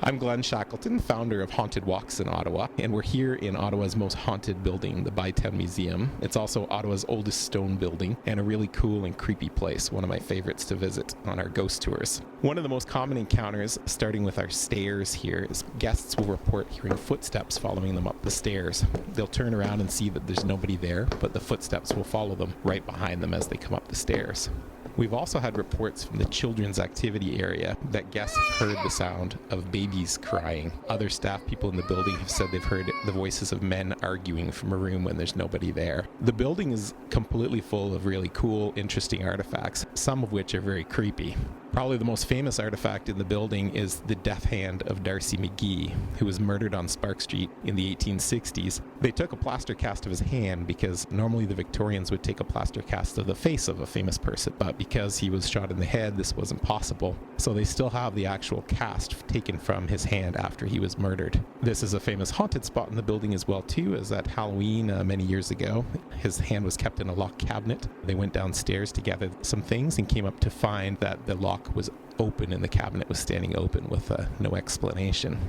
I'm Glen Shackleton, founder of Haunted Walks in Ottawa, and we're here in Ottawa's most haunted building, the Bytown Museum. It's also Ottawa's oldest stone building and a really cool and creepy place, one of my favorites to visit on our ghost tours. One of the most common encounters, starting with our stairs here, is guests will report hearing footsteps following them up the stairs. They'll turn around and see that there's nobody there, but the footsteps will follow them right behind them as they come up the stairs. We've also had reports from the children's activity area that guests have heard the sound of babies crying. Other staff people in the building have said they've heard the voices of men arguing from a room when there's nobody there. The building is completely full of really cool, interesting artifacts, some of which are very creepy. Probably the most famous artifact in the building is the death hand of Darcy Mcgee, who was murdered on Spark Street in the 1860s. They took a plaster cast of his hand because normally the Victorians would take a plaster cast of the face of a famous person, but because he was shot in the head, this wasn't possible. So they still have the actual cast taken from his hand after he was murdered. This is a famous haunted spot in the building as well too, as at Halloween many years ago, his hand was kept in a locked cabinet. They went downstairs to gather some things and came up to find that the lock was open and the cabinet was standing open with no explanation.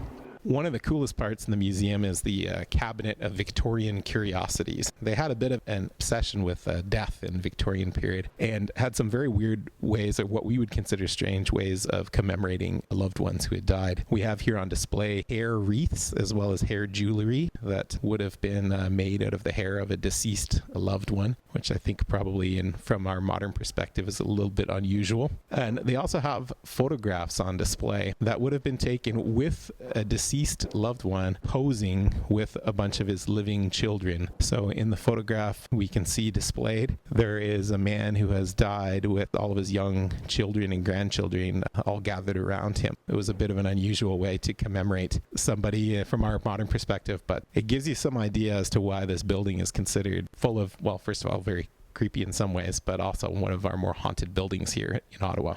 One of the coolest parts in the museum is the cabinet of Victorian Curiosities. They had a bit of an obsession with death in the Victorian period and had some very weird ways, or what we would consider strange ways, of commemorating loved ones who had died. We have here on display hair wreaths as well as hair jewelry that would have been made out of the hair of a deceased loved one, which I think probably from our modern perspective is a little bit unusual. And they also have photographs on display that would have been taken with a deceased loved one posing with a bunch of his living children. So in the photograph we can see displayed, there is a man who has died with all of his young children and grandchildren all gathered around him. It was a bit of an unusual way to commemorate somebody from our modern perspective, but it gives you some idea as to why this building is considered full of, well, first of all, very creepy in some ways, but also one of our more haunted buildings here in Ottawa.